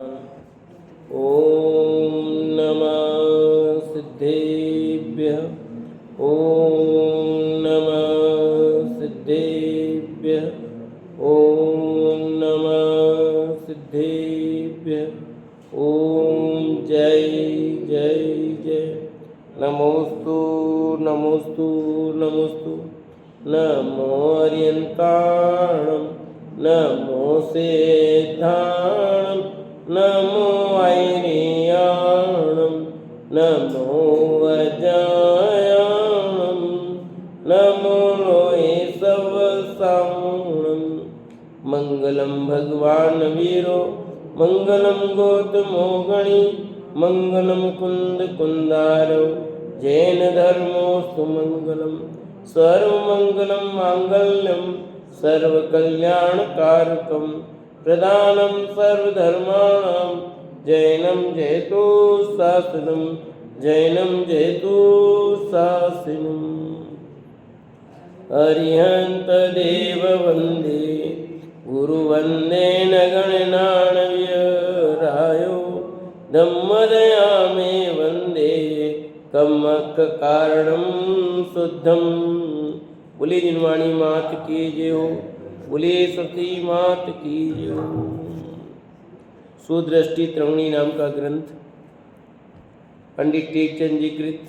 ॐ नमः सिद्धेभ्यः। ॐ नमः सिद्धेभ्यः। ॐ नमः सिद्धेभ्यः। ॐ जय जय जय। नमोस्तु नमोस्तु नमोस्तु। नमो अर्यन्ताणं नमो सेद्धाणं नमो ऐरियाणं नमो वजायाणं नमो लोयसवसाणं। मङ्गलं भगवान् वीरो मङ्गलं गौतमो गणी मङ्गलं कुन्दकुन्दारो जैन धर्मोऽस्तु मङ्गलं। सर्वमङ्गलं माङ्गल्यं सर्वकल्याणकारकं प्रदानं सर्वधर्माणां जैनं जयतु शासनं जैनं जयतु शासनम्। अरिहन्तदेव वन्दे गुरुवन्दे न गणनानव्यरायो धम्मदयामे वन्दे कम्मक्कारणं शुद्धं। बोले जिनवाणी मात की जय हो, बोले सती मात की जय हो। सुदृष्टि त्रवणी नाम का ग्रंथ पंडित टेकचंद जी कृत।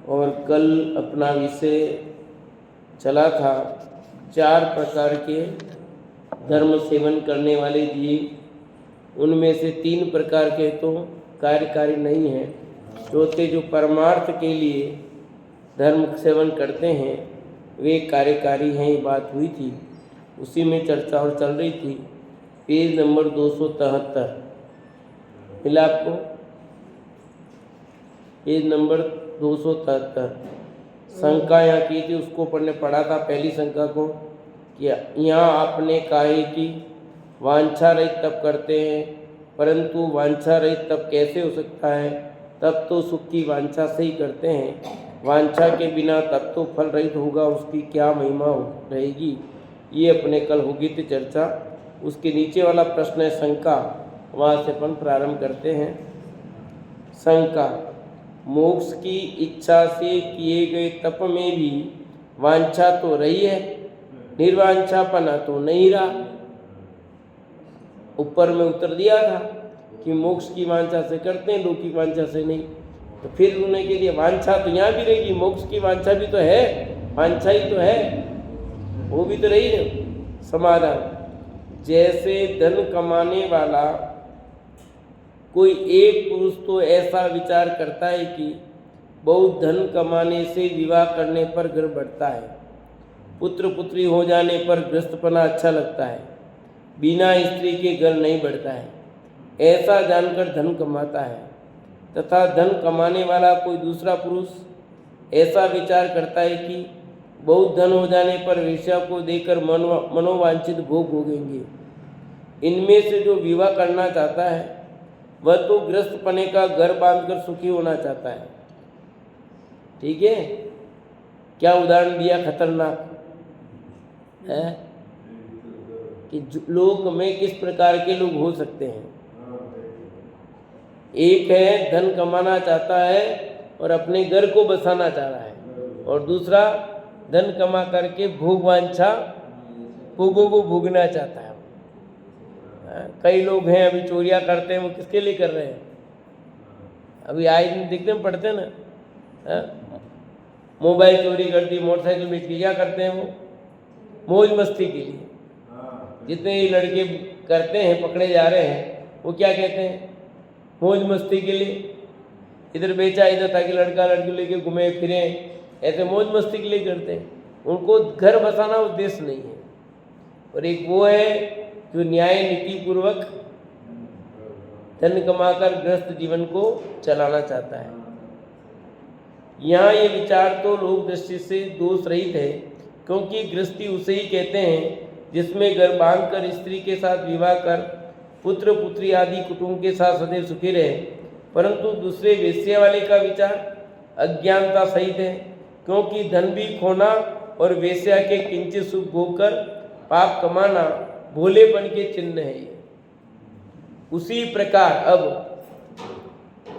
और कल अपना विषय चला था 4 प्रकार के धर्म सेवन करने वाले जीव। उनमें से 3 प्रकार के तो कार्यकारी नहीं हैं, चौथे जो परमार्थ के लिए धर्म सेवन करते हैं वे कार्यकारी हैं। ये बात हुई थी, उसी में चर्चा और चल रही थी। पेज नंबर 273 मिला आपको, पेज नंबर 273। शंका यहाँ की थी, उसको पढ़ा था। पहली शंका को कि यहाँ आपने काहे की वांछा रहित तप करते हैं, परंतु वांछा रहित तप कैसे हो सकता है? तब तो सुख की वांछा से ही करते हैं, वांछा के बिना तब तो फल रहित होगा, उसकी क्या महिमा रहेगी? ये अपने कल होगी थी चर्चा। उसके नीचे वाला प्रश्न है शंका, वहाँ से अपन प्रारंभ करते हैं। शंका, मोक्ष की इच्छा से किए गए तप में भी वांछा तो रही है, निर्वांछापना तो नहीं रहा। ऊपर में उत्तर दिया था कि मोक्ष की वांछा से करते हैं, लोक की वांछा से नहीं। तो फिर उन्होंने के लिए वांछा तो यहाँ भी रहेगी, मोक्ष की वांछा भी तो है, वांछा ही तो है, वो भी तो रही है। समाधान, जैसे धन कमाने वाला कोई एक पुरुष तो ऐसा विचार करता है कि बहुत धन कमाने से विवाह करने पर घर बढ़ता है, पुत्र पुत्री हो जाने पर गृहस्थपना अच्छा लगता है, बिना स्त्री के घर नहीं बढ़ता है, ऐसा जानकर धन कमाता है। तथा धन कमाने वाला कोई दूसरा पुरुष ऐसा विचार करता है कि बहुत धन हो जाने पर वेश्या को देकर मनोवांछित भोग भोगेंगे। इनमें से जो विवाह करना चाहता है वह तो गृहस्थपने का घर बांधकर सुखी होना चाहता है। ठीक है, क्या उदाहरण दिया खतरनाक है कि लोक में किस प्रकार के लोग हो सकते हैं। एक है धन कमाना चाहता है और अपने घर को बसाना चाह रहा है, और दूसरा धन कमा करके भोग वांछा भोगों को भोगना चाहता है। कई लोग हैं अभी चोरियां करते हैं, वो किसके लिए कर रहे हैं? अभी आए दिन देखते हैं, पढ़ते हैं ना, मोबाइल चोरी कर दी, मोटरसाइकिल बेच के, क्या करते हैं वो? मौज मस्ती के लिए। जितने ही लड़के करते हैं, पकड़े जा रहे हैं, वो क्या कहते हैं? मौज मस्ती के लिए। इधर बेचा इधर, ताकि लड़का लड़की लेके घूमे फिरे, ऐसे मौज मस्ती के लिए करते हैं। उनको घर बसाना उद्देश्य नहीं है। और एक वो है जो न्याय नीति पूर्वक धन कमाकर गृहस्थ जीवन को चलाना चाहता है। यहाँ ये विचार तो लोक दृष्टि से दोष रहित है, क्योंकि गृहस्थी उसे ही कहते हैं जिसमें घर बांधकर स्त्री के साथ विवाह कर पुत्र पुत्री आदि कुटुंब के साथ सदैव सुखी रहे। परंतु दूसरे वेश्या वाले का विचार अज्ञानता सहित है, क्योंकि धन भी खोना और वेश्या के किंचित सुख भोग कर पाप कमाना भोलेपन के चिन्ह है। उसी प्रकार अब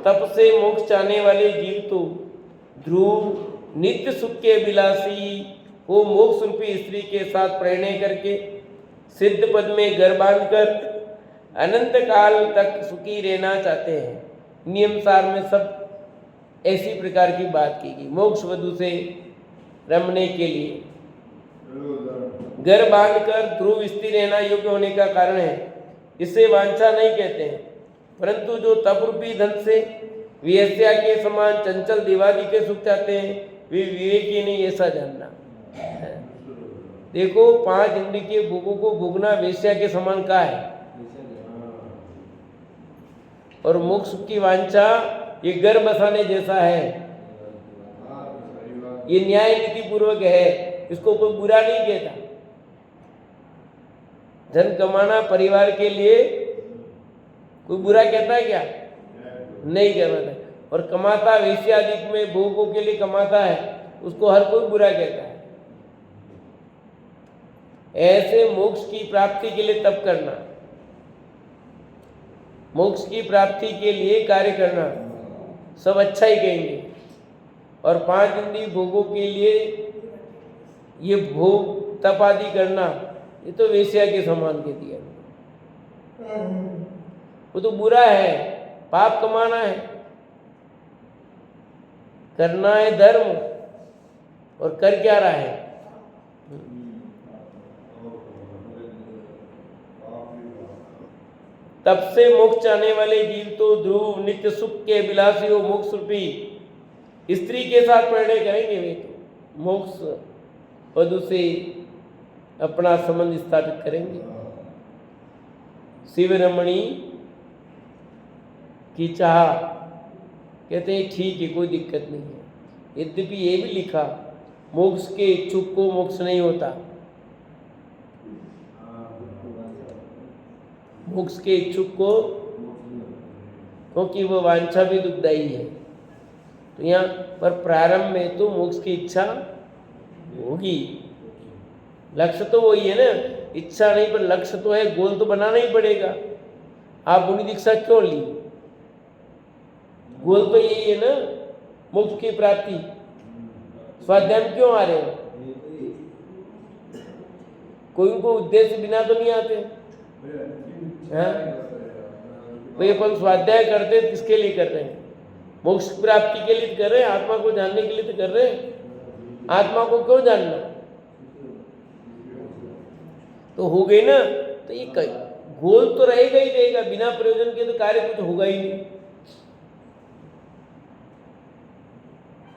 तप से मोक्ष चाहने वाले जीव तो ध्रुव नित्य सुख के अभिलाषी वो मोक्ष रूपी स्त्री के साथ प्रणय करके सिद्ध पद में घर बांधकर अनंत काल तक सुखी रहना चाहते हैं। नियम सार में सब ऐसी प्रकार की बात की गई। मोक्ष वधु से रमने के लिए घर बांधकर ध्रुव स्थिर रहना योग्य होने का कारण है। इसे वांछा नहीं कहते हैं, परंतु जो तप रूपी धन से वेश्या के समान चंचल दिवादी के सुख चाहते हैं वे विवेकी नहीं, ऐसा जानना। देखो 5 इंद्रिय के भोगों को भोगना वेश्या के समान का है, और मोक्ष की वांछा ये घर बसाने जैसा है। ये न्याय नीति पूर्वक है, इसको कोई बुरा नहीं कहता। धन कमाना परिवार के लिए कोई बुरा कहता है क्या? नहीं कहता। और कमाता वेश्यादिक में भोगों के लिए कमाता है, उसको हर कोई बुरा कहता है। ऐसे मोक्ष की प्राप्ति के लिए तप करना, मोक्ष की प्राप्ति के लिए कार्य करना सब अच्छा ही कहेंगे। और 5 इंद्रिय भोगों के लिए ये भोग तप आदि करना ये तो वेश्या के समान कह दिया। वो तो बुरा है, पाप कमाना है, करना है धर्म, और कर क्या रहा है? तब से मोक्ष चाहने वाले जीव तो ध्रुव नित्य सुख के विलासी हो मोक्ष रूपी स्त्री के साथ प्रणय करेंगे। वे तो मोक्ष वधु से अपना संबंध स्थापित करेंगे। शिव रमणी की चाह कहते हैं ठीक है, कोई दिक्कत नहीं है। यद्यपि ये भी लिखा मोक्ष के इच्छुक को मोक्ष नहीं होता, मोक्ष के इच्छुक को, क्योंकि वो वांछा भी दुखदायी है। तो यहाँ पर प्रारंभ में तो मोक्ष की इच्छा होगी, लक्ष्य तो वही है ना, इच्छा नहीं पर लक्ष्य तो है, गोल तो बनाना ही पड़ेगा। आप मुनि दीक्षा क्यों ली? गोल तो यही है ना, मोक्ष की प्राप्ति। स्वाध्याय में क्यों आ रहे हो? कोई उनको उद्देश्य बिना तो नहीं आते हैं। भाई अपन स्वाध्याय करते किसके लिए कर रहे हैं? मोक्ष प्राप्ति के लिए कर रहे हैं, आत्मा को जानने के लिए तो कर रहे हैं। आत्मा को क्यों जानना? तो हो गई ना, तो ये गोल तो रहेगा ही रहेगा, बिना प्रयोजन के तो कार्य कुछ होगा ही नहीं।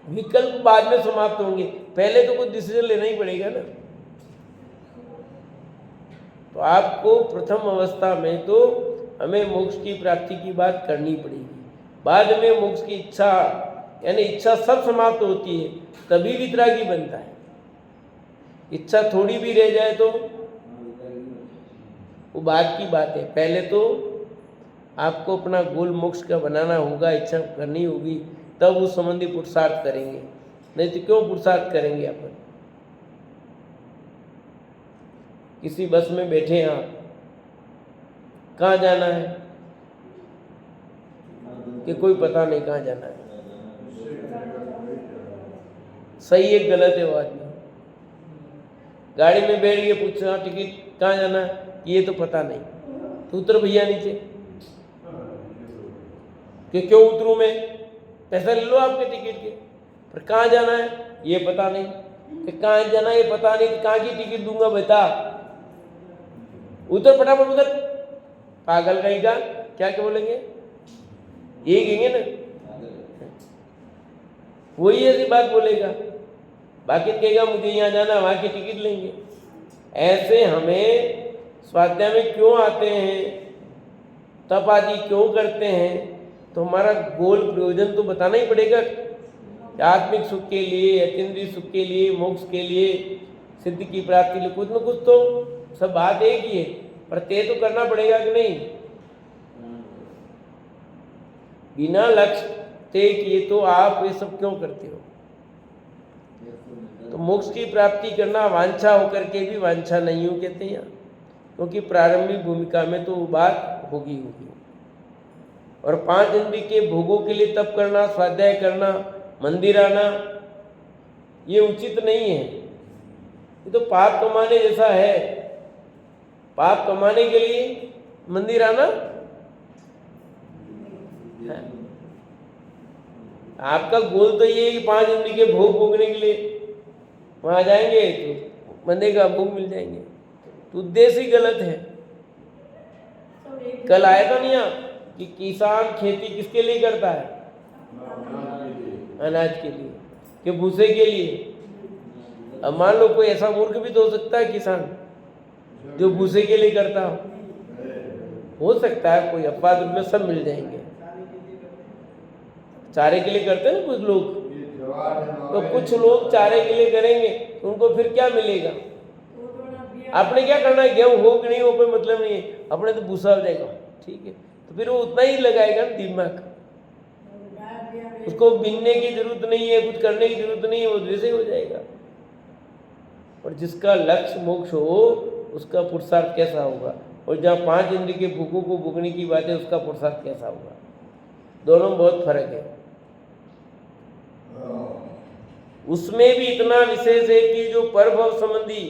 विकल्प बाद में समाप्त होंगे, पहले तो कुछ डिसीजन लेना ही पड़ेगा ना। तो आपको प्रथम अवस्था में तो हमें मोक्ष की प्राप्ति की बात करनी पड़ेगी। बाद में मोक्ष की इच्छा, यानी इच्छा सब समाप्त होती है, तभी वितरागी बनता है। इच्छा थोड़ी भी रह जाए तो वो बात की बात है। पहले तो आपको अपना गोल मोक्ष का बनाना होगा, इच्छा करनी होगी, तब उस संबंधी पुरुषार्थ करेंगे। नहीं तो क्यों पुरुषार्थ करेंगे? अपन किसी बस में बैठे हैं, आप कहाँ जाना है कि कोई पता नहीं कहाँ जाना है, सही है गलत है वो आदमी। गाड़ी में बैठ गए, पूछा टिकट कहाँ जाना है, ये तो पता नहीं, तो उतर भैया नीचे। कि क्यों उतरूं मैं? पैसा ले लो आपके टिकट के, पर कहाँ जाना है ये पता नहीं। कि कहाँ जाना है ये पता नहीं, कि कहाँ की टिकट दूंगा बता, उतर फटाफट उतर। पागल रहेगा क्या क्या बोलेंगे? ये कहेंगे ना, वही ऐसी बात बोलेगा। बाकी कहेगा मुझे यहाँ जाना, वहाँ की टिकट लेंगे। ऐसे हमें स्वाध्याय में क्यों आते हैं, तप आदि क्यों करते हैं, तो हमारा गोल प्रयोजन तो बताना ही पड़ेगा। आत्मिक सुख के लिए, अतीन्द्रिय सुख के लिए, मोक्ष के लिए, सिद्धि की प्राप्ति के लिए कुछ न कुछ तो सब बात एक ही है, पर तय तो करना पड़ेगा कि नहीं। बिना लक्ष्य तय किए तो आप ये सब क्यों करते हो? तो मोक्ष की प्राप्ति करना वांछा होकर के भी वांछा नहीं हो कहते हैं, क्योंकि प्रारंभिक भूमिका में तो बात होगी। और 5 इंद्रिय के भोगों के लिए तप करना, स्वाध्याय करना, मंदिर आना, ये उचित नहीं है। ये तो पाप कमाने जैसा है। पाप कमाने के लिए मंदिर आना है। आपका गोल तो ये है कि 5 इंद्रिय के भोग भोगने के लिए वहां जाएंगे तो मंदिर का भोग मिल जाएंगे, तो उद्देश्य ही गलत है। कल आया था नहीं आप कि किसान खेती किसके लिए करता है? अनाज के लिए, कि भूसे के लिए। अब मान लो कोई ऐसा मूर्ख भी तो हो सकता है किसान जो भूसे के लिए करता हो सकता है कोई अपवाद में सब मिल जाएंगे। चारे के लिए करते हैं ना कुछ लोग, तो कुछ लोग चारे के लिए करेंगे तो उनको फिर क्या मिलेगा? आपने क्या करना है, गेहूं हो कि नहीं हो कोई मतलब नहीं है, अपने तो भूसा हो जाएगा, ठीक है, तो फिर वो उतना ही लगाएगा ना दिमाग, उसको बीनने की जरूरत नहीं है, कुछ करने की जरूरत नहीं है, वो वैसे हो जाएगा। और जिसका लक्ष्य मोक्ष हो उसका पुरुषार्थ कैसा होगा, और जहाँ 5 इंद्रिय के भूखों को भोगने की बात है उसका पुरुषार्थ कैसा होगा? दोनों में बहुत फर्क है। उसमें भी इतना विशेष है कि जो परभव संबंधी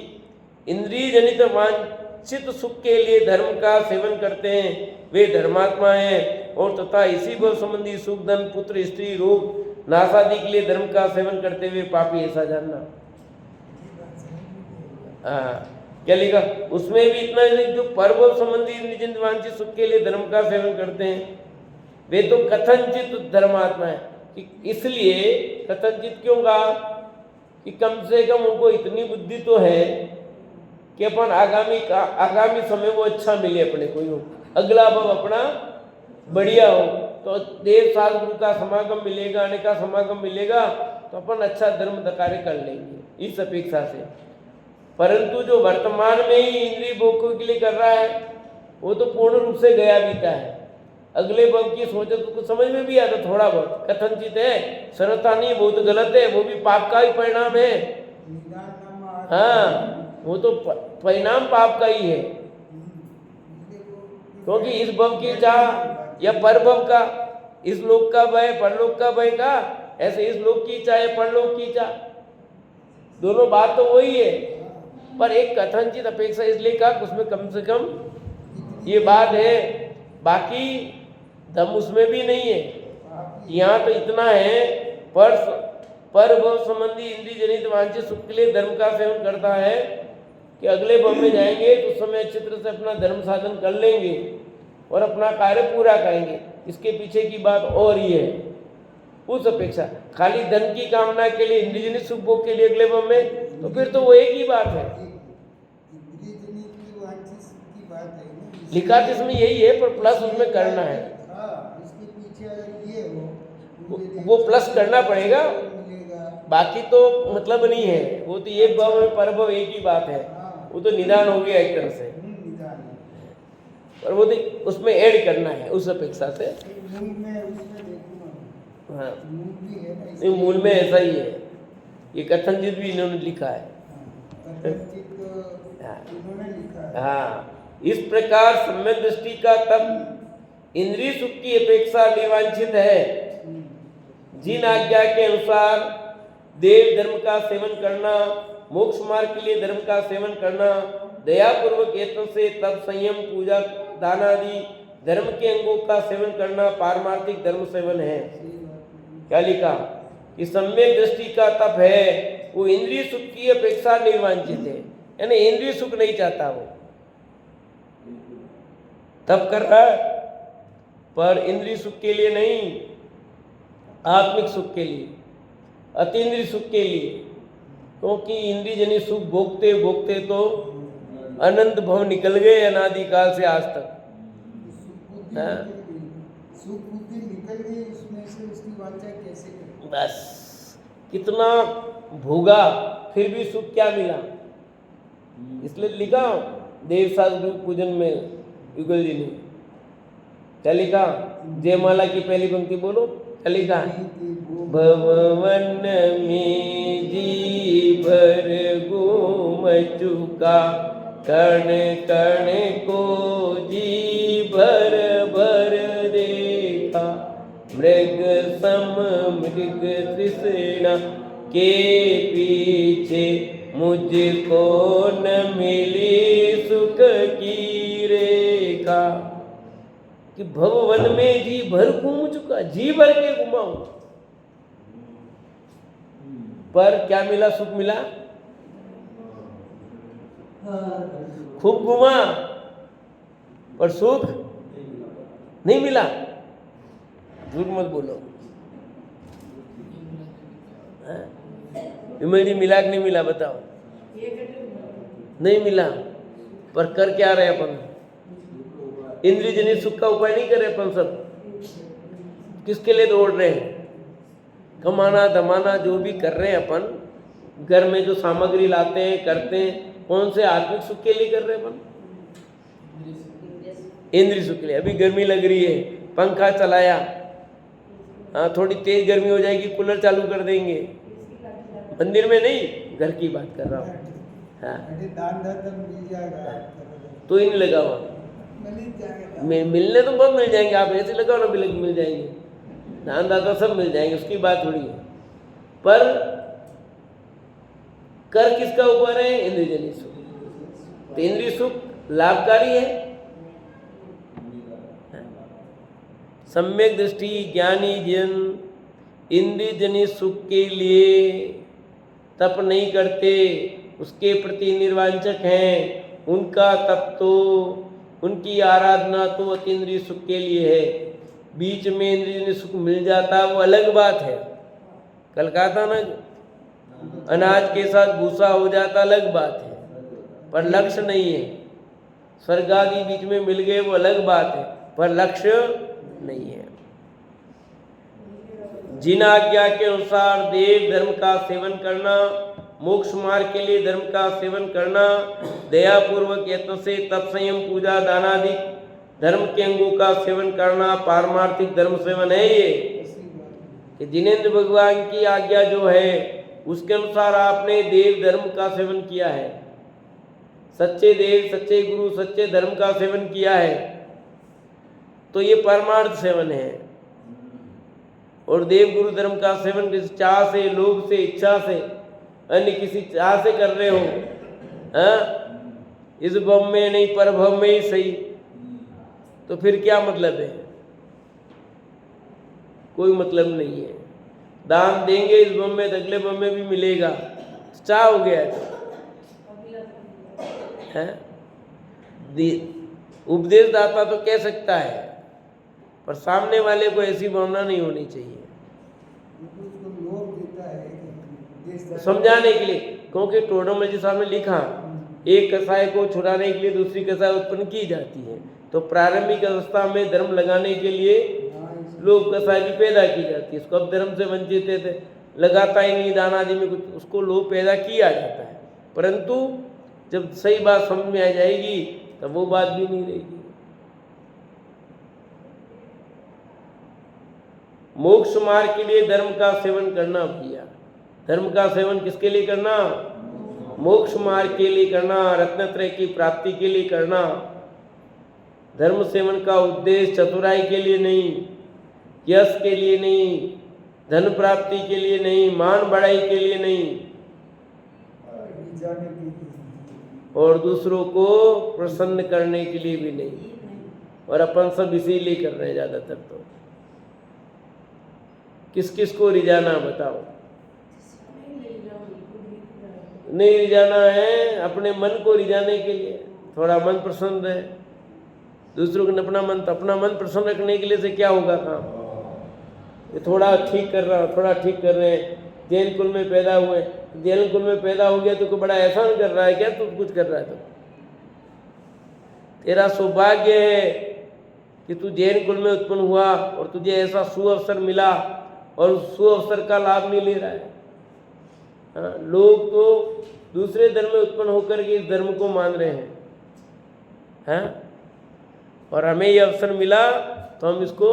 इंद्रिय जनित वांछित सुख के लिए धर्म का सेवन करते हैं वे धर्मात्मा हैं, और तथा इसी भव संबंधी सुख, धन, पुत्र, स्त्री, रोग, नाशादि के लिए धर्म का सेवन करते हुए पापी, ऐसा जानना। क्या लिखा उसमें भी इतना है, जो परभव संबंधी इंद्रिय जनित वांछित सुख के लिए धर्म का सेवन करते हैं वे तो कथनचित धर्मात्मा है। कि इसलिए कथनचित क्यों कहा कि कम से कम उनको इतनी बुद्धि तो है कि अपन आगामी समय वो अच्छा मिले, अपने को हो, अगला भव अपना बढ़िया हो, तो देव साल गुरु का समागम मिलेगा, आने का समागम मिलेगा, तो अपन अच्छा धर्म कार्य कर लेंगे इस अपेक्षा से। परंतु जो वर्तमान में ही इंद्रिय भोगों के लिए कर रहा है वो तो पूर्ण रूप से गया बीता है। अगले भव की सोचे तो कुछ समझ में भी आता थोड़ा बहुत, कथनचित है, सर्वथा नहीं, बहुत गलत है, वो भी पाप का ही परिणाम है। हाँ, वो तो परिणाम पाप का ही है, क्योंकि इस भव की चाह या परभव का, इस लोक का भय परलोक का भय का, ऐसे इस लोक की चाह या परलोक की चाह, दोनों बात तो वही है, पर एक कथनचित अपेक्षा इसलिए कहा उसमें कम से कम ये बात है, बाकी दम उसमें भी नहीं है। यहाँ तो इतना है, पर भव संबंधी इंद्रिय जनित वांछित सुख के लिए धर्म का सेवन करता है कि अगले भव में जाएंगे तो उस समय अच्छी तरह से अपना धर्म साधन कर लेंगे और अपना कार्य पूरा करेंगे। इसके पीछे की बात और ही है। उस अपेक्षा खाली धन की कामना के लिए, इंद्रिय जनित सुख भोग के लिए अगले भव में, तो फिर तो वो एक ही बात है। लिखा तो इसमें यही है, पर प्लस उसमें करना है, वो प्लस करना पड़ेगा, बाकी तो मतलब नहीं है। वो तो ये भव में परभव एक ही बात है, वो तो निदान हो गया एक तरह से, पर वो तो उसमें ऐड करना है उस अपेक्षा से। हाँ, मूल में ऐसा ही है, ये कथनचित भी इन्होंने लिखा है। हाँ, इस प्रकार सम्यक दृष्टि का तप इंद्रिय सुख की अपेक्षा निवांछित है। जिन आज्ञा के अनुसार देव धर्म का सेवन करना, मोक्ष मार्ग के लिए धर्म का सेवन करना, दया पूर्वक यत्न से तप, संयम, पूजा, दान आदि धर्म के अंगों का सेवन करना पारमार्थिक धर्म सेवन है। क्या लिखा कि सम्यक दृष्टि का तप है वो इंद्रिय सुख की अपेक्षा निर्वांछित है, यानी इंद्रिय सुख नहीं चाहता, वो तप कर रहा है पर इंद्रिय सुख के लिए नहीं, आत्मिक सुख के लिए, अतीन्द्रिय सुख के लिए, क्योंकि इंद्रिय जनित सुख भोगते भोगते तो अनंत भव निकल गए अनादिकाल से आज तक। सुख बुद्धि निकल गई, उसमें से उसकी वांछा कैसे करें? बस कितना भोगा फिर भी सुख क्या मिला, इसलिए लिखा देव शास्त्र पूजन में युगल जी ने क्या लिखा, जयमाला की पहली पंक्ति बोलो, क्या लिखा, भवन में जी भर घूम चुका, कण कण को जी भर भर देखा, मृग सम मृग तृष्णा के पीछे मुझको न मिली सुख की रेखा। कि भववन में जी भर घूम चुका, जी भर के घुमा हूं, पर क्या मिला? सुख मिला? खूब घुमा पर सुख नहीं मिला। झूठ मत बोलो। इमली मिला कि नहीं मिला? बताओ। नहीं मिला, पर कर क्या रहे अपन? इंद्रिय जनित सुख का उपाय नहीं कर रहे अपन सब। किसके लिए दौड़ रहे हैं? कमाना धमाना जो भी कर रहे हैं अपन, घर में जो सामग्री लाते हैं करते हैं, कौन से आत्मिक सुख के लिए कर रहे हैं अपन? इंद्रिय सुख के लिए। अभी गर्मी लग रही है, पंखा चलाया, हाँ थोड़ी तेज गर्मी हो जाएगी कूलर चालू कर देंगे। मंदिर में नहीं, घर की बात कर रहा हूँ। हाँ दान धर्म मिल जाएगा तो ही नहीं लगा हुआ। मिलने तो बहुत मिल जाएंगे, आप ऐसे लगाओ ना मिल जाएंगे, दानदाता सब मिल जाएंगे, उसकी बात थोड़ी है। पर कर किसका ऊपर है? इंद्रियजनित सुख। तो इंद्रिय सुख लाभकारी है। सम्यक दृष्टि ज्ञानी जन इंद्रियजनित सुख के लिए तप नहीं करते, उसके प्रति निर्वांचक हैं। उनका तप तो, उनकी आराधना तो अतीन्द्रिय सुख के लिए है। बीच में इंद्रिय सुख मिल जाता वो अलग बात है। कल कहा था ना, अनाज के साथ भूसा हो जाता अलग बात है, पर लक्ष्य नहीं है। स्वर्ग आदि बीच में मिल गए वो अलग बात है, पर लक्ष्य नहीं है। जिन आज्ञा के अनुसार देव धर्म का सेवन करना, मोक्ष मार्ग के लिए धर्म का सेवन करना, दया पूर्वक यत्न से तप संयम पूजा दानादि धर्म के अंगों का सेवन करना पारमार्थिक धर्म सेवन है। ये कि जिनेंद्र भगवान की आज्ञा जो है उसके अनुसार आपने देव धर्म का सेवन किया है, सच्चे देव सच्चे गुरु सच्चे धर्म का सेवन किया है, तो ये परमार्थ सेवन है। और देव गुरु धर्म का सेवन किसी चाह से, लोभ से, इच्छा से, अन्य किसी चाह से कर रहे हो, इस भव में नहीं पर भव में ही सही, तो फिर क्या मतलब है? कोई मतलब नहीं है। दान देंगे इस भव में, अगले भव में भी मिलेगा, चाह हो गया है। उपदेश दाता तो कह सकता है, पर सामने वाले को ऐसी भावना नहीं होनी चाहिए। समझाने के लिए, क्योंकि टोडरमल जी साहब ने लिखा, एक कसाय को छुड़ाने के लिए दूसरी कसाय उत्पन्न की जाती है। तो प्रारंभिक अवस्था में धर्म लगाने के लिए लोग कसाय भी पैदा की जाती है। उसको अब धर्म से वंचित थे, लगाता ही नहीं दान आदि में कुछ, उसको लोग पैदा किया जाता है। परंतु जब सही बात समझ में आ जाएगी तब वो बात भी नहीं रहेगी। मोक्ष मार्ग के लिए धर्म का सेवन करना भैया। धर्म का सेवन किसके लिए करना? मोक्ष मार्ग के लिए करना, रत्नत्रय की प्राप्ति के लिए करना। धर्म सेवन का उद्देश्य चतुराई के लिए नहीं, यश के लिए नहीं, धन प्राप्ति के लिए नहीं, मान बढ़ाई के लिए नहीं, और दूसरों को प्रसन्न करने के लिए भी नहीं। और अपन सब इसीलिए कर रहे हैं ज़्यादातर। तो किस किस को रिझाना बताओ? नहीं रिझाना है, अपने मन को रिझाने के लिए। थोड़ा मन प्रसन्न है, दूसरों को अपना मन प्रसन्न रखने के लिए से क्या होगा काम? ये थोड़ा ठीक कर रहा, थोड़ा ठीक कर रहे हैं। जैन कुल में पैदा हुए, जैन कुल में पैदा हो गया तो कोई बड़ा एहसान कर रहा है क्या? तू कुछ कर रहा है तो तेरा सौभाग्य है कि तू जैन कुल में उत्पन्न हुआ और तुझे ऐसा सुअवसर मिला, और उस सुअवसर का लाभ नहीं ले रहा है। हाँ, लोग तो दूसरे धर्म में उत्पन्न होकर के इस धर्म को मान रहे हैं, हाँ? और हमें ये अवसर मिला तो हम इसको,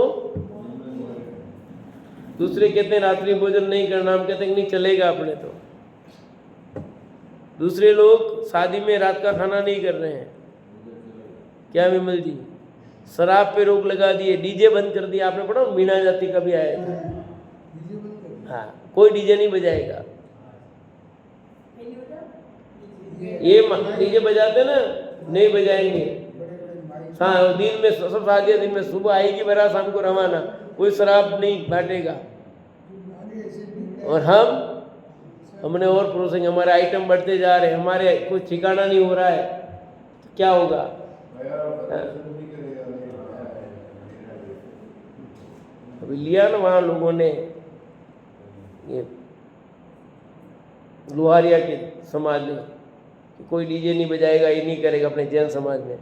दूसरे कहते हैं रात्रि भोजन नहीं करना, हम कहते हैं नहीं चलेगा अपने। तो दूसरे लोग शादी में रात का खाना नहीं कर रहे हैं, क्या विमल जी? शराब पे रोक लगा दिए, डीजे बंद कर दिया। आपने पढ़ा मीणा जाति का भी आया था। डीजे बंद कर दिया। हाँ, कोई डीजे नहीं बजाएगा। ये ये डीजे बजाते ना, नहीं बजाएंगे। बड़े-बड़े माइक हाँ, दिन में सब शादियाँ दिन में, सुबह आएगी बारात, शाम को रवाना, कोई शराब नहीं बांटेगा। आगे ऐसे निर्णय और हमने और प्रोसेसिंग, हमारे आइटम बढ़ते जा रहे हैं, हमारे कोई ठिकाना नहीं हो रहा है, तो क्या होगा? हाँ। अभी लिया ना वहाँ लोगों ने, ये लोहारिया के समाज में, कि कोई डीजे नहीं बजाएगा, ये नहीं करेगा। अपने जैन समाज में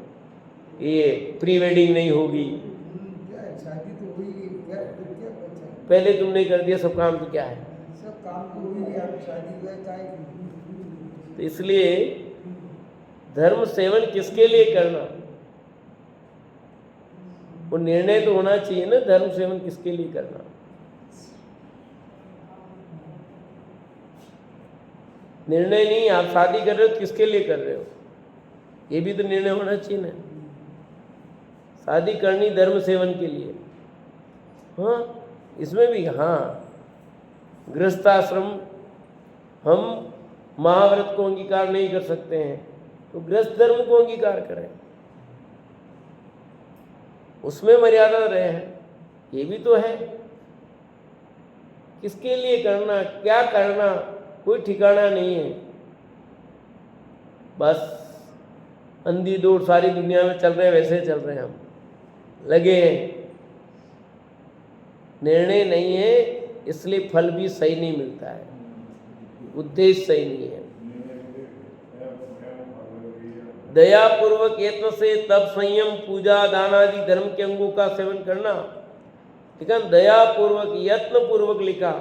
ये प्री वेडिंग नहीं होगी। क्या है, शादी तो हुई गई, क्या फिर क्या बचा है? पहले तुमने कर दिया सब काम, तो क्या है? सब काम तो हुई गया, अब शादी हुआ है काहे की? तो इसलिए धर्म सेवन किसके लिए करना, वो निर्णय तो होना चाहिए ना, धर्म सेवन किसके लिए करना। निर्णय नहीं, आप शादी कर रहे हो तो किसके लिए कर रहे हो, ये भी तो निर्णय होना चाहिए ना। शादी करनी धर्म सेवन के लिए, हाँ, इसमें भी हाँ, गृहस्थाश्रम, हम महाव्रत को अंगीकार नहीं कर सकते हैं तो गृहस्थ धर्म को अंगीकार करें, उसमें मर्यादा रहे हैं, ये भी तो है। किसके लिए करना, क्या करना, कोई ठिकाना नहीं है। बस अंधी दौड़ सारी दुनिया में चल रहे हैं, वैसे चल रहे हैं, हम लगे हैं, निर्णय नहीं है, इसलिए फल भी सही नहीं मिलता है, उद्देश्य सही नहीं है। दया पूर्वक यत्न से तप, संयम, पूजा, दान आदि धर्म के अंगों का सेवन करना। ठीक है, दया पूर्वक, यत्न पूर्वक लिखा,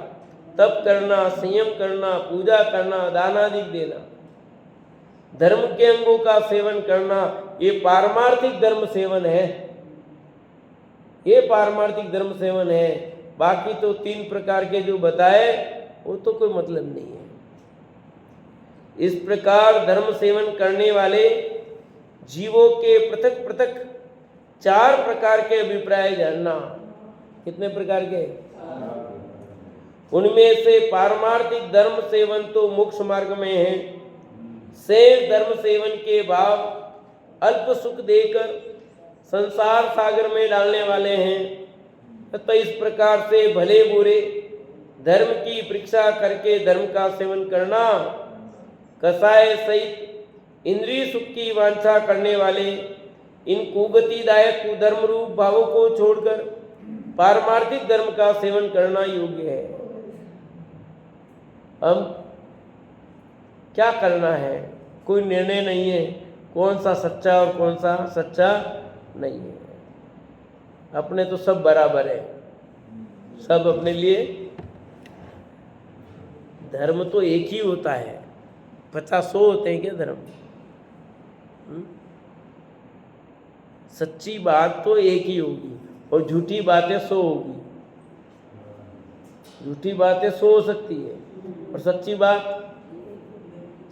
तप करना, संयम करना, पूजा करना, दान आदि देना, धर्म के अंगों का सेवन करना, ये पारमार्थिक धर्म सेवन है, ये पारमार्थिक धर्म सेवन है। बाकी तो 3 प्रकार के जो बताए वो तो कोई मतलब नहीं है। इस प्रकार धर्म सेवन करने वाले जीवों के पृथक पृथक 4 प्रकार के अभिप्राय जानना। कितने प्रकार के? उनमें से पारमार्थिक धर्म सेवन तो मोक्ष मार्ग में है। शेष धर्म सेवन के भाव अल्प सुख देकर संसार सागर में डालने वाले हैं। तो इस प्रकार से भले बुरे धर्म की परीक्षा करके धर्म का सेवन करना, कसाय सहित इंद्रिय सुख की वांछा करने वाले इन कुगतिदायक कुधर्म रूप भावों को छोड़कर पारमार्थिक धर्म का सेवन करना योग्य है। हम क्या करना है, कोई निर्णय नहीं है, कौन सा सच्चा और कौन सा सच्चा नहीं है। अपने तो सब बराबर है, सब अपने लिए। धर्म तो एक ही होता है, 50-100 होते हैं क्या धर्म? सच्ची बात तो एक ही होगी और झूठी बातें 100 होगी। झूठी बातें 100 हो सकती है और सच्ची बात,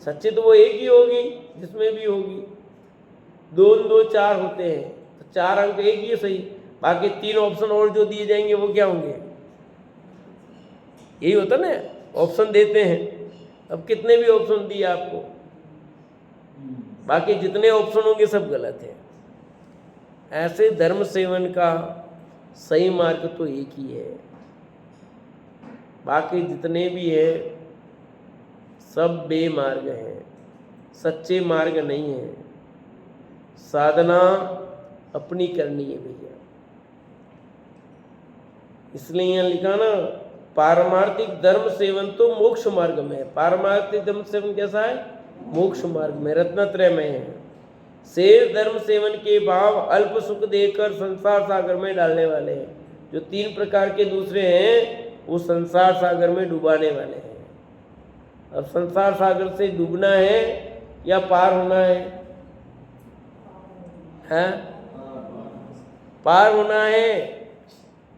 सच्ची तो वो एक ही होगी जिसमें भी होगी। 2 2 4 होते हैं तो 4 अंक एक ही सही, बाकी 3 ऑप्शन और जो दिए जाएंगे वो क्या होंगे? यही होता ना, ऑप्शन देते हैं। अब कितने भी ऑप्शन दिए आपको, बाकी जितने ऑप्शन होंगे सब गलत है। ऐसे धर्म सेवन का सही मार्ग तो एक ही है, बाकी जितने भी है सब बेमार्ग हैं, सच्चे मार्ग नहीं है। साधना अपनी करनी है भैया। इसलिए यहाँ लिखा ना, पारमार्थिक धर्म सेवन तो मोक्ष मार्ग में है। पारमार्थिक धर्म सेवन कैसा है? मोक्ष मार्ग में, रत्नत्रय में है। शेष धर्म सेवन के भाव अल्प सुख देकर संसार सागर में डालने वाले हैं। जो 3 प्रकार के दूसरे हैं वो संसार सागर में डुबाने वाले हैं। अब संसार सागर से डूबना है या पार होना है? हैं? पार होना है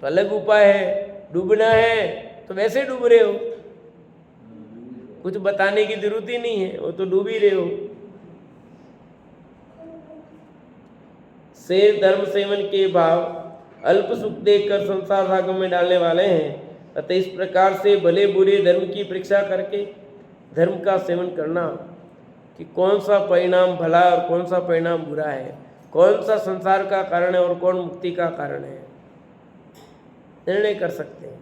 तो अलग उपाय है, डूबना है तो वैसे डूब रहे हो, कुछ बताने की जरूरत ही नहीं है, वो तो डूब ही रहे हो। से धर्म सेवन के भाव अल्प सुख देखकर संसार रागों में डालने वाले हैं। अतः इस प्रकार से भले बुरे धर्म की परीक्षा करके धर्म का सेवन करना कि कौन सा परिणाम भला और कौन सा परिणाम बुरा है, कौन सा संसार का कारण है और कौन मुक्ति का कारण है, निर्णय कर सकते हैं।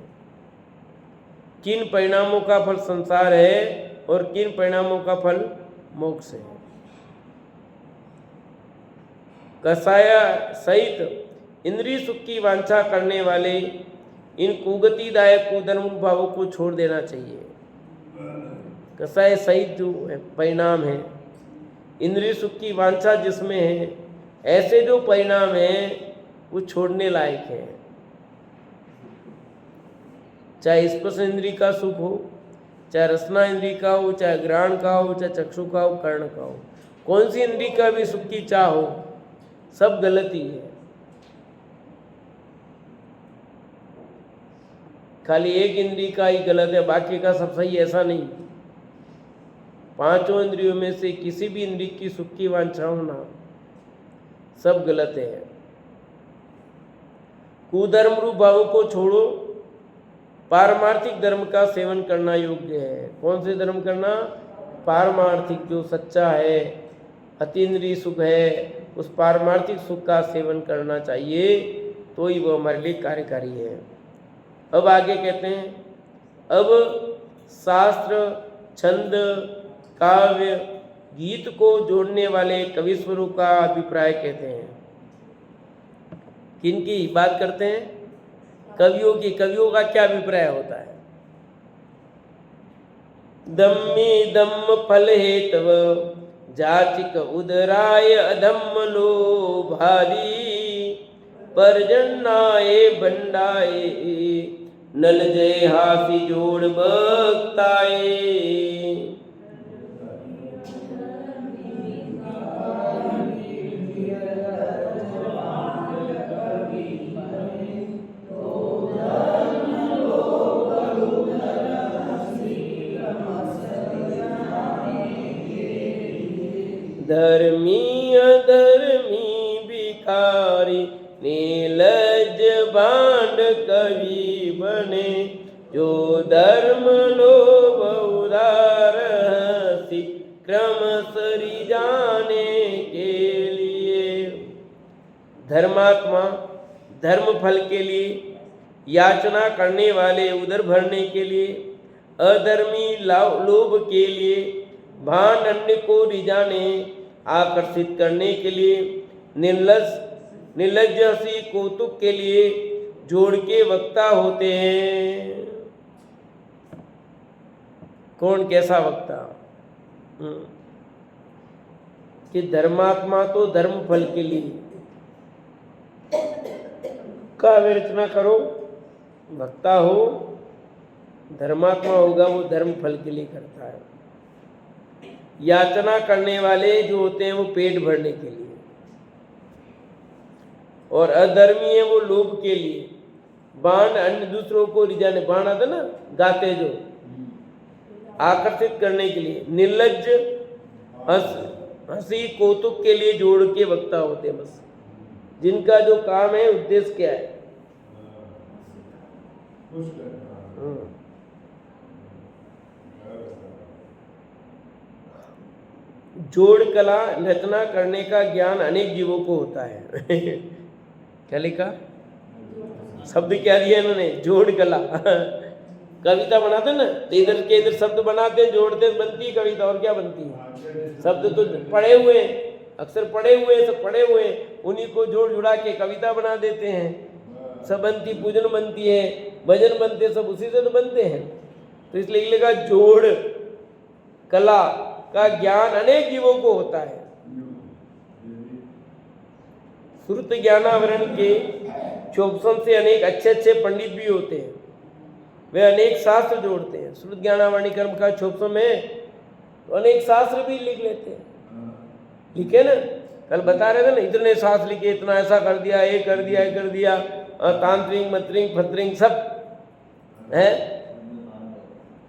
किन परिणामों का फल संसार है और किन परिणामों का फल मोक्ष है। कसाया सहित इंद्रिय सुख की वांछा करने वाले इन कुगतिदायक कुधर्म भावों को छोड़ देना चाहिए। कसाय सहित जो परिणाम है, इंद्रिय सुख की वांछा जिसमें है, ऐसे जो परिणाम है वो छोड़ने लायक है। चाहे स्पर्श इंद्रिय का सुख हो, चाहे रसना इंद्रिय का हो, चाहे घ्राण का हो, चाहे चक्षु का हो, कर्ण का हो, कौन सी इंद्रिय का भी सुख की चाह हो, सब गलत ही है। खाली एक इंद्रिय का ही गलत है, बाकी का सब सही, ऐसा नहीं। पांचों इंद्रियों में से किसी भी इंद्रिय की सुख की वांछा होना सब गलत है। कुधर्म रूप भावों को छोड़ो, पारमार्थिक धर्म का सेवन करना योग्य है। कौन से धर्म करना? पारमार्थिक, जो सच्चा है, अतीन्द्रिय सुख है, उस पारमार्थिक सुख का सेवन करना चाहिए, तो ही वो हमारे लिए कार्यकारी है। अब आगे कहते हैं, अब शास्त्र, छंद, काव्य, गीत को जोड़ने वाले कविश्वरों का अभिप्राय कहते हैं। किनकी बात करते हैं? कवियों की। कवियों का क्या अभिप्राय होता है? दम्मी दम्म फल हेतव जाचिक उदराय अधम्म लोभारी परजन्नाए भंडाए नल जय हासी जोड़ बक्ताए। धर्मी अधर्मी भिखारी नीलज बांड कवि बने, जो धर्म लोभ उदार हंसी क्रम सरी जाने के लिए। धर्मात्मा धर्म फल के लिए याचना करने वाले उदर भरने के लिए, अधर्मी लोभ के लिए, भांड अन्य को रिझाने आकर्षित करने के लिए, निर्लज्ज हंसी कौतुक के लिए जोड़ के वक्ता होते हैं। कौन कैसा वक्ता? कि धर्मात्मा तो धर्म फल के लिए काव्य रचना करो, वक्ता हो, धर्मात्मा होगा वो धर्म फल के लिए करता है। याचना करने वाले जो होते हैं वो पेट भरने के लिए, और अधर्मी है वो लोभ के लिए, बाण अन्य दूसरों को रिझाने, बाण आता ना गाते जो, आकर्षित करने के लिए, निर्लज्ज हंसी कौतुक के लिए जोड़ के वक्ता होते हैं। बस जिनका जो काम है, उद्देश्य क्या है? जोड़ कला रचना करने का ज्ञान अनेक जीवों को होता है। क्या लिखा? शब्द क्या दिया इन्होंने? जोड़ कला। कविता बनाते ना, तो इधर के इधर शब्द बनाते हैं, जोड़ते हैं, बनती है कविता। और क्या बनती है? शब्द तो पढ़े हुए, अक्सर पढ़े हुए, सब पढ़े हुए, उन्हीं को जोड़ जुड़ा के कविता बना देते हैं। सब बनती, पूजन बनती है, भजन बनते हैं, सब उसी से तो बनते हैं। तो इसलिए लिखा जोड़ कला का ज्ञान अनेक जीवों को होता है। श्रुत ज्ञानावरण के चोपसम से अनेक अच्छे अच्छे पंडित भी होते हैं, वे अनेक शास्त्र जोड़ते हैं। श्रुत ज्ञानावरणी कर्म का चोपसम है तो अनेक शास्त्र भी लिख लेते हैं। लिखे ना, कल बता रहे थे ना, इतने शास्त्र लिखे, इतना ऐसा कर दिया, ये कर दिया, ये कर दिया, तांत्रिक मंत्रिक फत्रिक सब है,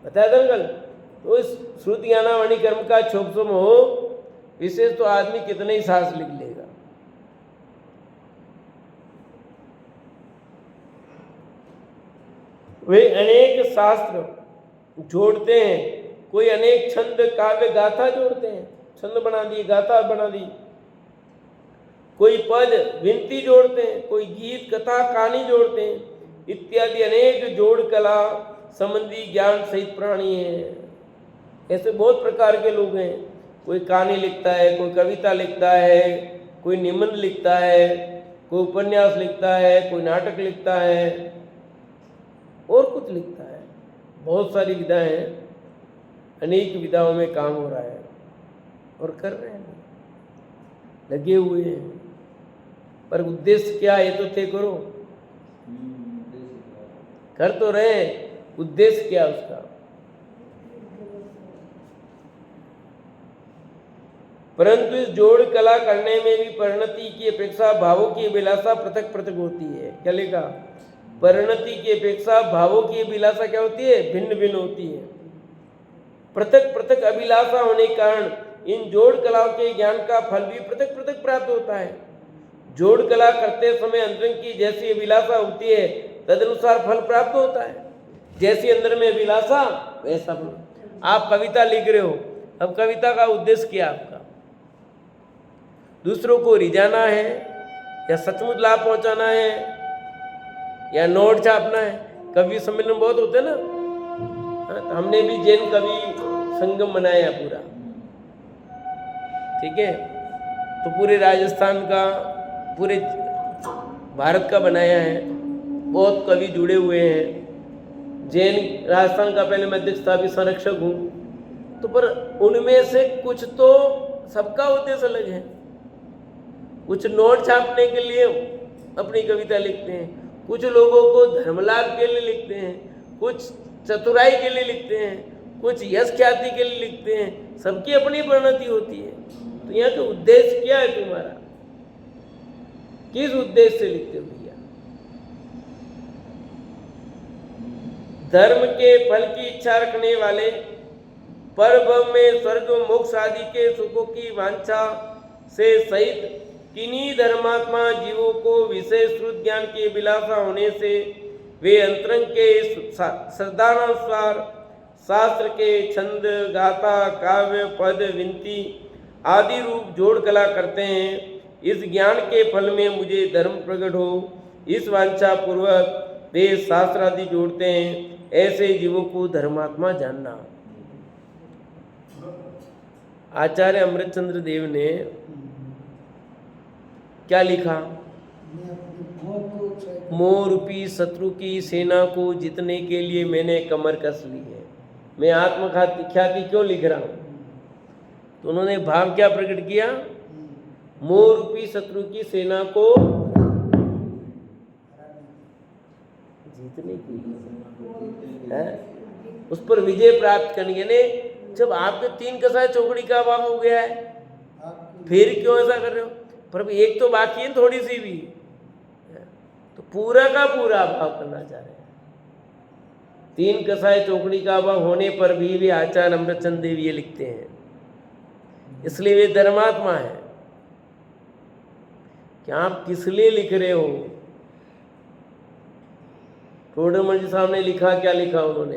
बताया था ना कल। तो इस श्रुत ज्ञानावरणी कर्म का चोपसम हो विशेष तो आदमी कितने ही शास्त्र लिख लेगा। वे अनेक शास्त्र जोड़ते हैं, कोई अनेक छंद काव्य गाथा जोड़ते हैं, छंद बना दी, गाथा बना दी, कोई पद विनती जोड़ते हैं, कोई गीत कथा कहानी जोड़ते हैं, इत्यादि अनेक जोड़ कला संबंधी ज्ञान सहित प्राणी हैं। ऐसे बहुत प्रकार के लोग हैं, कोई कहानी लिखता है, कोई कविता लिखता है, कोई निबंध लिखता है, कोई उपन्यास लिखता है, कोई नाटक लिखता है और कुछ लिखता है। बहुत सारी विधाएं हैं, अनेक विधाओं में काम हो रहा है और कर रहे हैं, लगे हुए हैं। पर उद्देश्य क्या है तो तय करो, कर तो रहे, उद्देश्य क्या उसका। परंतु इस जोड़ कला करने में भी परिणति की अपेक्षा भावों की अभिलाषा पृथक पृथक होती है। क्या लिखा? परिणति की अपेक्षा भावों की अभिलाषा क्या होती है? भिन्न भिन्न होती है। पृथक पृथक अभिलाषा होने के कारण इन जोड़ कलाओं के ज्ञान का फल भी पृथक पृथक प्राप्त होता है। जोड़ कला करते समय अंतरंग की जैसी अभिलाषा होती है तदनुसार फल प्राप्त होता है। जैसी अंदर में अभिलाषा वैसा फल। आप कविता लिख रहे हो, अब कविता का उद्देश्य क्या आपका? दूसरों को रिझाना है या सचमुच लाभ पहुंचाना है या नोट छापना है? कवि सम्मेलन बहुत होते हैं ना। हाँ, तो हमने भी जैन कवि संगम बनाया पूरा, ठीक है। तो पूरे राजस्थान का, पूरे भारत का बनाया है, बहुत कवि जुड़े हुए हैं। जैन राजस्थान का पहले मैं अध्यक्ष था, भी संरक्षक हूँ। तो पर उनमें से कुछ तो सबका उद्देश्य अलग है। कुछ नोट छापने के लिए अपनी कविता लिखते हैं, कुछ लोगों को धर्मलाभ के लिए लिखते हैं, कुछ चतुराई के लिए लिखते हैं, कुछ यश ख्याति के लिए लिखते हैं। सबकी अपनी परिणति होती है। तो यहाँ का उद्देश्य क्या है तुम्हारा? किस उद्देश्य से लिखते हो भैया? धर्म के फल की इच्छा रखने वाले, परभव में स्वर्ग मोक्ष आदि के सुखों की वांछा से सहित किन्हीं धर्मात्मा जीवों को विशेष श्रुत ज्ञान की अभिलाषा होने से वे अंतरंग के श्रद्धानुसार शास्त्र के छंद गाथा काव्य पद विनती आदि रूप जोड़ कला करते हैं। इस ज्ञान के फल में मुझे धर्म प्रकट हो, इस वांछा पूर्वक वे शास्त्र आदि जोड़ते हैं। ऐसे जीवों को धर्मात्मा जानना। आचार्य अमृतचंद्र देव ने क्या लिखा? मोह रूपी शत्रु की सेना को जीतने के लिए मैंने कमर कस ली है। मैं आत्मख्याति क्यों लिख रहा हूँ? तो उन्होंने भाव क्या प्रकट किया? मोह रूपी शत्रु की सेना को जीतने के लिए है, उस पर विजय प्राप्त करने के लिए। जब आपके 3 कसाय चौकड़ी का अभाव हो गया है, फिर क्यों ऐसा कर रहे हो? पर एक तो बाकी है थोड़ी सी भी, तो पूरा का पूरा अभाव करना चाह रहे हैं। 3 कसाय चौकड़ी का अभाव होने पर भी आचार्य अमृतचंद्र देव ये लिखते हैं, इसलिए वे धर्मात्मा है। क्या आप किस लिए लिख रहे हो? टोडरमल जी साहब ने लिखा, क्या लिखा उन्होंने?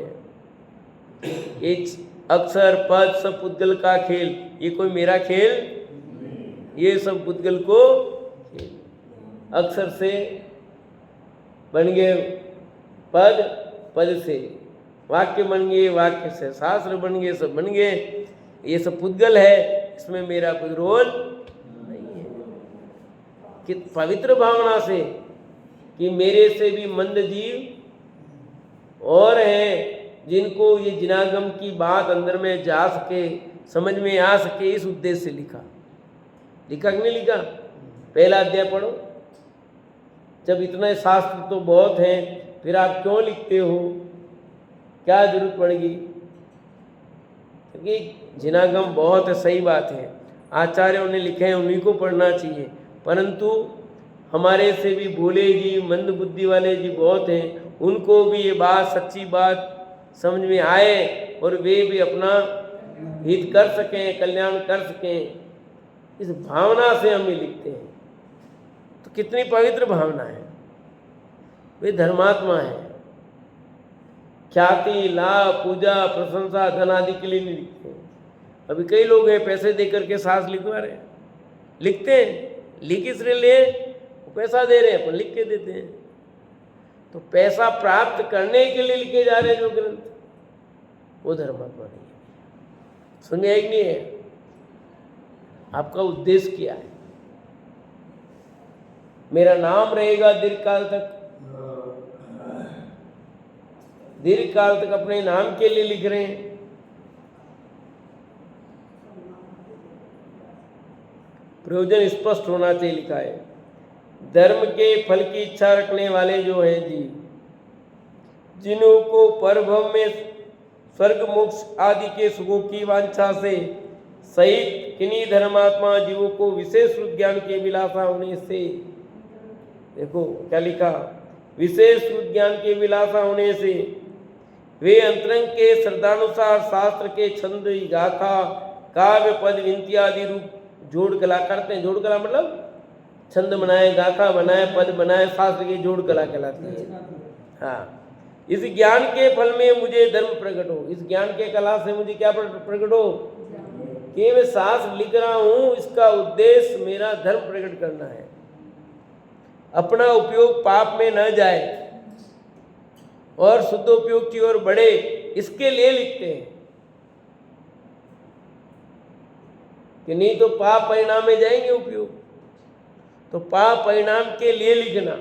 एक अक्षर पद सब पुद्गल का खेल, ये कोई मेरा खेल, ये सब पुद्गल को खेल। अक्षर से बन गए पद, पद से वाक्य बन गए, वाक्य से शास्त्र बन गए, सब बन गए। ये सब पुद्गल है, इसमें मेरा कोई रोल नहीं है। कि पवित्र भावना से कि मेरे से भी मंद जीव और हैं जिनको ये जिनागम की बात अंदर में जा सके, समझ में आ सके, इस उद्देश्य से लिखा। लिखा कि नहीं लिखा? पहला अध्याय पढ़ो। जब इतने शास्त्र तो बहुत हैं, फिर आप क्यों लिखते हो? क्या जरूरत पड़ेगी? क्योंकि जिनागम बहुत है, सही बात है, आचार्यों ने लिखे हैं, उन्हीं को पढ़ना चाहिए। परंतु हमारे से भी भोले जी, मंद बुद्धि वाले जी बहुत हैं, उनको भी ये बात, सच्ची बात समझ में आए और वे भी अपना हित कर सकें, कल्याण कर सकें, इस भावना से हम ये लिखते हैं। तो कितनी पवित्र भावना है। वे धर्मात्मा है, ख्याति, लाभ, पूजा, प्रशंसा, धन आदि के लिए नहीं लिखते हैं। अभी कई लोग हैं पैसे दे करके सास लिखवा रहे हैं, लिखते हैं, लिख इसलिए लिए पैसा दे रहे हैं पर लिख के देते हैं। तो पैसा प्राप्त करने के लिए लिखे जा रहे हैं जो ग्रंथ, वो धर्मात्मा नहीं है। समझे कि नहीं है? आपका उद्देश्य क्या है? मेरा नाम रहेगा दीर्घ काल तक, दीर्घ काल तक अपने नाम के लिए लिख रहे हैं। प्रयोजन स्पष्ट होना चाहिए। लिखा है धर्म के फल की इच्छा रखने वाले जो हैं जी, जिन्हों को परभव में स्वर्ग मोक्ष आदि के सुखों की वांछा से सहित किन्हीं धर्मात्मा जीवों को विशेष ज्ञान के विलासा होने से, देखो क्या लिखा, विशेष ज्ञान के विलासा होने से वे अंतरंग के श्रद्धानुसार शास्त्र के छंद, गाथा, काव्य, पद, विनती आदि रूप जोड़ कला करते हैं। जोड़ कला मतलब छंद बनाए, गाथा बनाए, पद बनाए, शास्त्र की जोड़ कला कहलाती है। हाँ, इस ज्ञान के फल में मुझे धर्म प्रकट हो। इस ज्ञान के कला से मुझे क्या प्रकट हो कि मैं शास्त्र लिख रहा हूं, इसका उद्देश्य मेरा धर्म प्रकट करना है, अपना उपयोग पाप में न जाए और शुद्ध उपयोग की ओर बढ़े, इसके लिए लिखते हैं। कि नहीं तो पाप परिणाम में जाएंगे उपयोग, तो पाप परिणाम के लिए लिखना,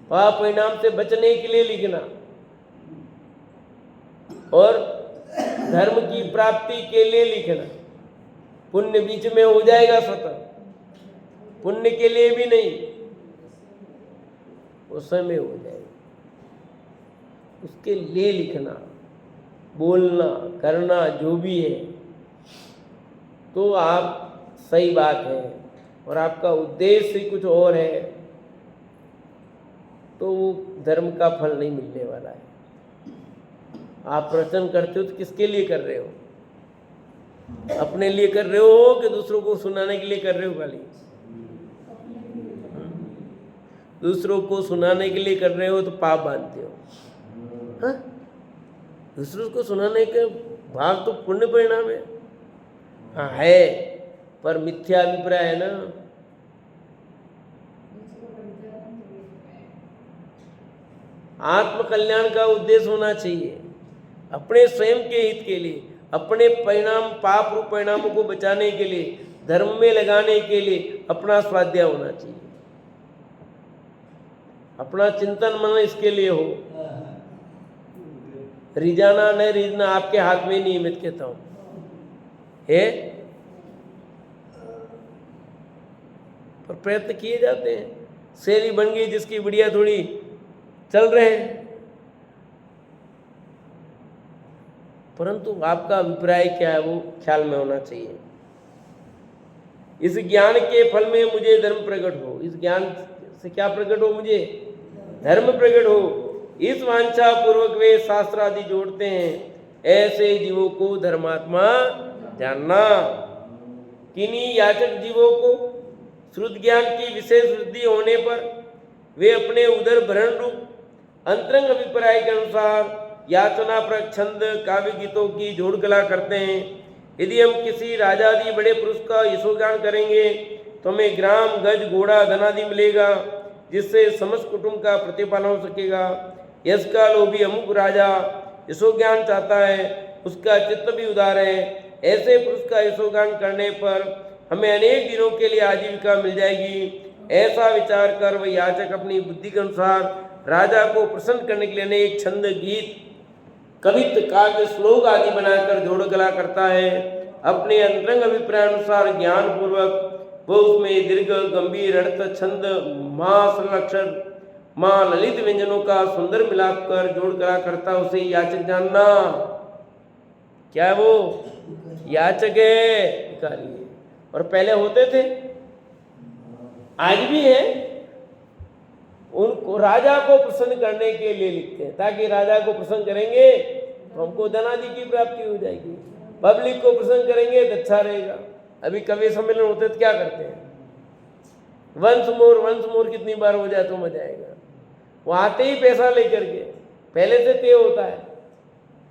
पाप परिणाम से बचने के लिए लिखना और धर्म की प्राप्ति के लिए लिखना। पुण्य बीच में हो जाएगा स्वतः, पुण्य के लिए भी नहीं, उस समय हो जाएगा, उसके लिए लिखना, बोलना, करना जो भी है। तो आप सही बात है और आपका उद्देश्य कुछ और है, तो वो धर्म का फल नहीं मिलने वाला है। आप प्रवचन करते हो तो किसके लिए कर रहे हो? अपने लिए कर रहे हो कि दूसरों को सुनाने के लिए कर रहे हो? खाली दूसरों को सुनाने के लिए कर रहे हो तो पाप बांधते हो। हाँ? दूसरों को सुनाने के भाव तो पुण्य परिणाम है। हाँ है, पर मिथ्या अभिप्राय है ना। आत्म कल्याण का उद्देश्य होना चाहिए, अपने स्वयं के हित के लिए, अपने परिणाम, पाप रूप परिणामों को बचाने के लिए, धर्म में लगाने के लिए अपना स्वाध्याय होना चाहिए, अपना चिंतन मन इसके लिए हो। रिझाना नहीं रिझना आपके हाथ में, नियमित कहता हूं है, पर प्रयत्न किए जाते हैं। शैली बन गई जिसकी बढ़िया थोड़ी चल रहे हैं, परंतु आपका अभिप्राय क्या है वो ख्याल में होना चाहिए। इस ज्ञान के फल में मुझे धर्म प्रकट हो। इस ज्ञान से क्या प्रकट हो? मुझे धर्म प्रकट हो। इस वांछा पूर्वक वे शास्त्र आदि जोड़ते हैं। ऐसे जीवों को धर्मात्मा जानना। किन्हीं याचक जीवों को श्रुत ज्ञान की विशेष वृद्धि होने पर वे अपने उदर भरण रूप अंतरंग अभिप्राय के अनुसार याचना पर छंद, काव्य गीतों की जोड़ कला करते हैं। यदि हम किसी राजादि बड़े पुरुष का यशोगान करेंगे तो हमें ग्राम, गज, घोड़ा, धनादि मिलेगा, जिससे समस्त कुटुंब का प्रतिपालन हो सकेगा। यश का लोभी अमुक राजा यशोज्ञान चाहता है, उसका चित्त भी उदार है। ऐसे पुरुष का यशोगान करने पर हमें अनेक दिनों के लिए आजीविका मिल जाएगी। ऐसा विचार कर वह याचक अपनी बुद्धि के अनुसार राजा को प्रसन्न करने के लिए अनेक छंद, गीत, कवित्व, काव्य, श्लोक आदि बनाकर जोड़ कला करता है। अपने अंतरंग अभिप्राय अनुसार ज्ञान पूर्वक वो उसमें दीर्घ, गंभीर, अर्थ, छंद, मां, संरक्षण, मां, ललित व्यंजनों का सुंदर मिलाप कर जोड़ कला करता, उसे याचक जानना। क्या है वो? याचक है। निकालिए। और पहले होते थे, आज भी है, उनको राजा को प्रसन्न करने के लिए लिखते हैं, ताकि राजा को प्रसन्न करेंगे तो हमको धनादि की प्राप्ति हो जाएगी। पब्लिक को प्रसन्न करेंगे तो अच्छा रहेगा। अभी कवि सम्मेलन होते तो क्या करते हैं? वंस मोर कितनी बार हो जाए तो मजा आएगा। वो आते ही पैसा लेकर के, पहले से तय होता है।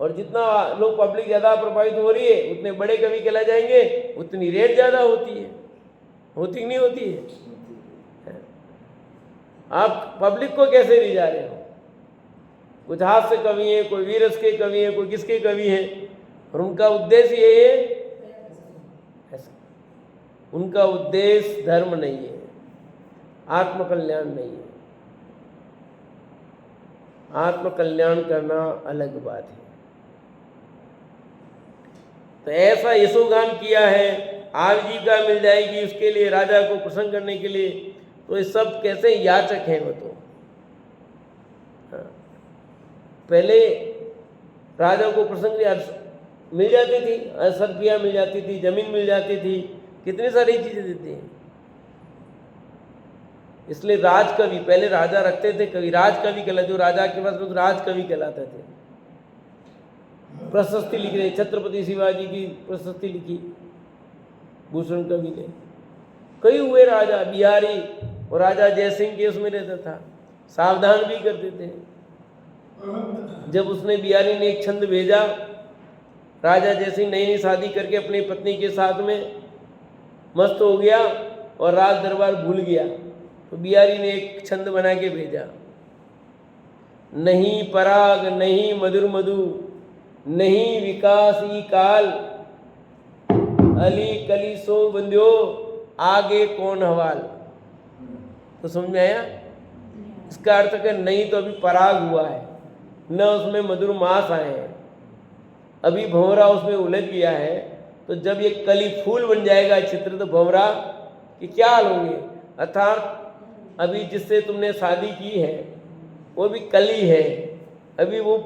और जितना लोग पब्लिक ज़्यादा प्रभावित हो रही है उतने बड़े कवि कहला जाएंगे, उतनी रेट ज़्यादा होती है। होती कि नहीं होती है? आप पब्लिक को कैसे ले जा रहे हो? कुछ हास्य कवि हैं, कोई वीरस के कवि हैं, कोई किसके कवि हैं, और उनका उद्देश्य ये है ऐसा। उनका उद्देश्य धर्म नहीं है, आत्मकल्याण नहीं है। आत्मकल्याण करना अलग बात है। तो ऐसा यशोगान किया है, आजीविका मिल जाएगी उसके लिए, राजा को प्रसन्न करने के लिए। तो ये सब कैसे याचक हैं वो तो। हाँ। पहले राजा को प्रसन्न मिल जाती थी, सरपियाँ मिल जाती थी, जमीन मिल जाती थी, कितनी सारी चीजें देती हैं। इसलिए राजकवि, पहले राजा रखते थे कवि, राजकवि कहला, जो राजा के पास तो राजकवि कहलाते थे। प्रशस्ति लिख रहे, छत्रपति शिवाजी की प्रशस्ति लिखी भूषण कवि ने। कई हुए राजा, बिहारी और राजा जयसिंह के उसमें रहता था, सावधान भी करते थे। जब उसने बिहारी ने एक छंद भेजा, राजा जयसिंह नई नई शादी करके अपनी पत्नी के साथ में मस्त हो गया और राज दरबार भूल गया, तो बिहारी ने एक छंद बना के भेजा, नहीं पराग नहीं मधुर मधु नहीं विकास ई काल, अली कली सो बंध्यो आगे कौन हवाल। तो समझ में आया? इसका अर्थ है नहीं तो अभी पराग हुआ है, न उसमें मधुर मास आए हैं, अभी भंवरा उसमें उलझ गया है। तो जब ये कली फूल बन जाएगा चित्र, तो भंवरा कि क्या हाल होंगे। अर्थात अभी जिससे तुमने शादी की है वो भी कली है, अभी वो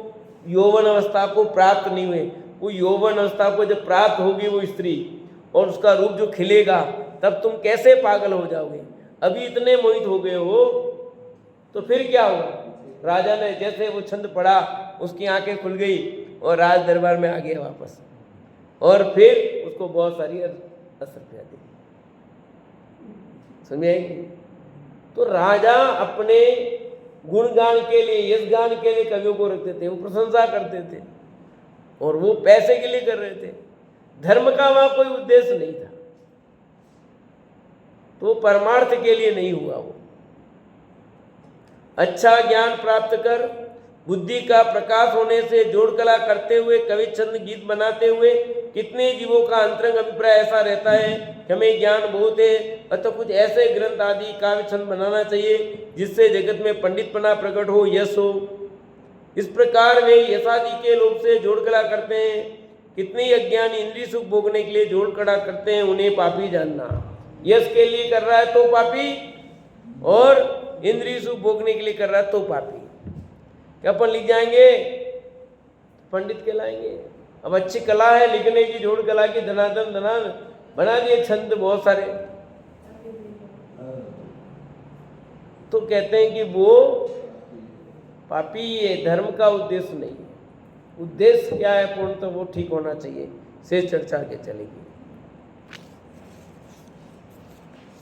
यौवन अवस्था को प्राप्त नहीं हुए। वो यौवन अवस्था को जब प्राप्त होगी वो स्त्री और उसका रूप जो खिलेगा, तब तुम कैसे पागल हो जाओगे। अभी इतने मोहित हो गए हो तो फिर क्या होगा। राजा ने जैसे वो छंद पढ़ा, उसकी आंखें खुल गई और राज दरबार में आ गया वापस, और फिर उसको बहुत सारी असर दी। समझेंगे? तो राजा अपने गुणगान के लिए, यशगान के लिए कवियों को रखते थे, वो प्रशंसा करते थे, और वो पैसे के लिए कर रहे थे। धर्म का वहां कोई उद्देश्य नहीं था, तो परमार्थ के लिए नहीं हुआ। वो अच्छा ज्ञान प्राप्त कर, बुद्धि का प्रकाश होने से जोड़ कला करते हुए, कवि छंद गीत बनाते हुए कितने जीवों का अंतरंग अभिप्राय ऐसा रहता है कि हमें ज्ञान बहुत है, अतः कुछ ऐसे ग्रंथ आदि काव्य छंद बनाना चाहिए जिससे जगत में पंडितपना प्रकट हो, यश हो। इस प्रकार वे यशादि के लोभ से जोड़ कला करते हैं। कितने अज्ञानी इंद्रिय सुख भोगने के लिए जोड़ कला करते हैं, उन्हें पापी जानना। यश के लिए कर रहा है तो पापी, और इंद्रिय सुख भोगने के लिए कर रहा है तो पापी। क्या अपन लिख जाएंगे पंडित कहलाएंगे। अब अच्छी कला है लिखने की, जोड़ कला की, धनाधन धनाधन बना दिए छंद बहुत सारे, तो कहते हैं कि वो पापी है। धर्म का उद्देश्य नहीं है। उद्देश्य क्या है पूर्ण, तो वो ठीक होना चाहिए। से चर्चा के चलेगी।